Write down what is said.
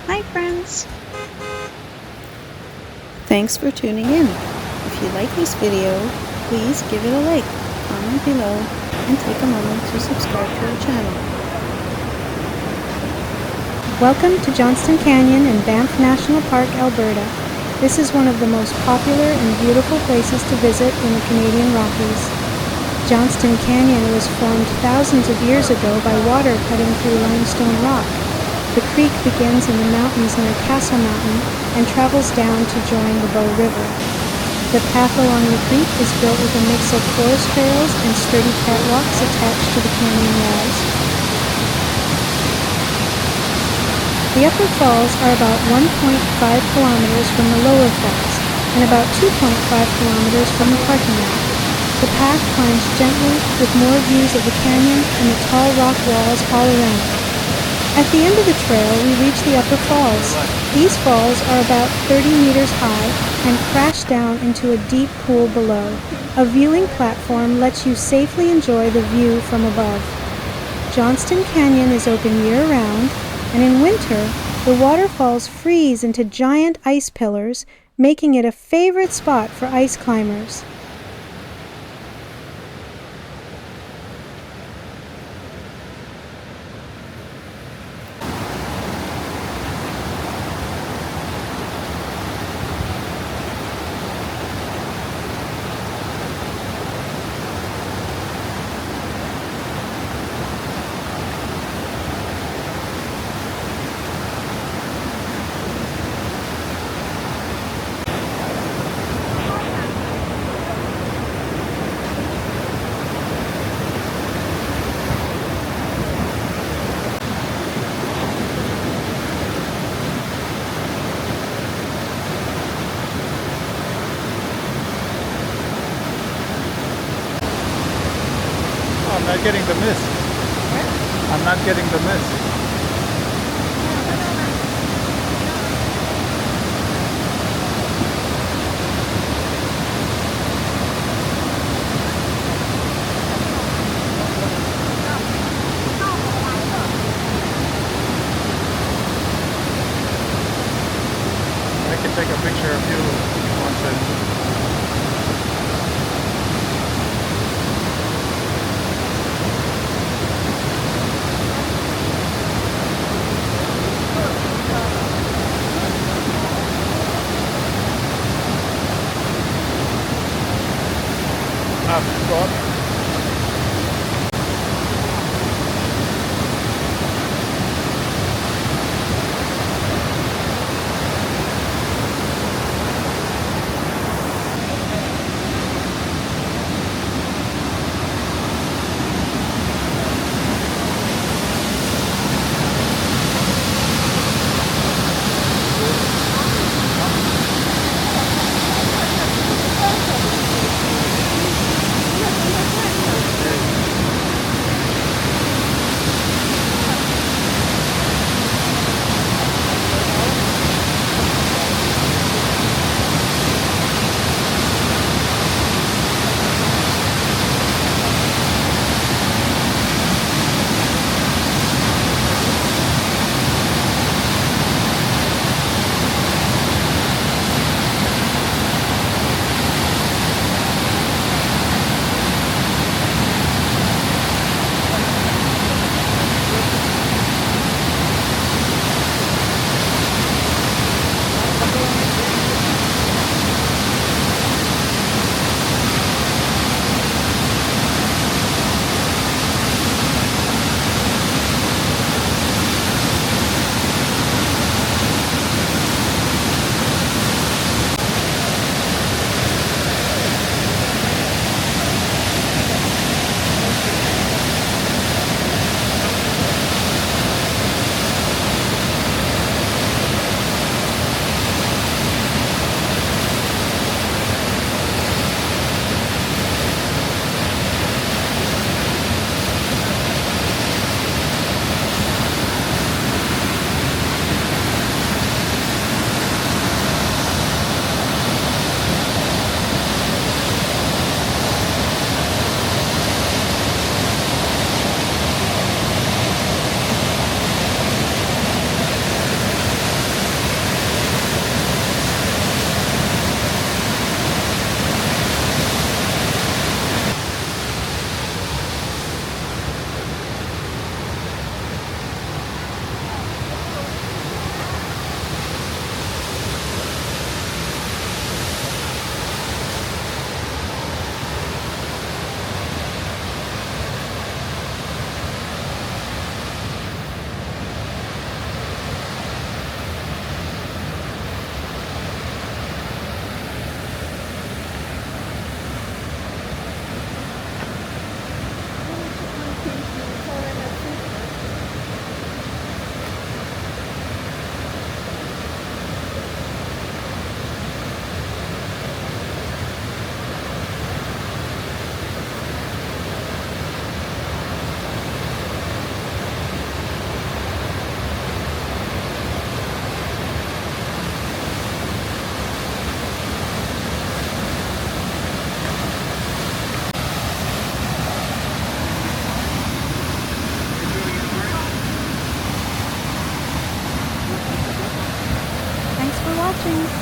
Hi friends! Thanks for tuning in. If you like this video, please give it a like, comment below, and take a moment to subscribe to our channel. Welcome to Johnston Canyon in Banff National Park, Alberta. This is one of the most popular and beautiful places to visit in the Canadian Rockies. Johnston Canyon was formed thousands of years ago by water cutting through limestone rock. The creek begins in the mountains near Castle Mountain and travels down to join the Bow River. The path along the creek is built with a mix of forest trails and sturdy catwalks attached to the canyon walls. The upper falls are about 1.5 kilometers from the lower falls and about 2.5 kilometers from the parking lot. The path climbs gently with more views of the canyon and the tall rock walls all around. At the end of the trail, we reach the upper falls. These falls are about 30 meters high and crash down into a deep pool below. A viewing platform lets you safely enjoy the view from above. Johnston Canyon is open year-round, and in winter, the waterfalls freeze into giant ice pillars, making it a favorite spot for ice climbers. I'm not getting the mist. I'm not getting the mist. I can take a picture of you once go up. watching.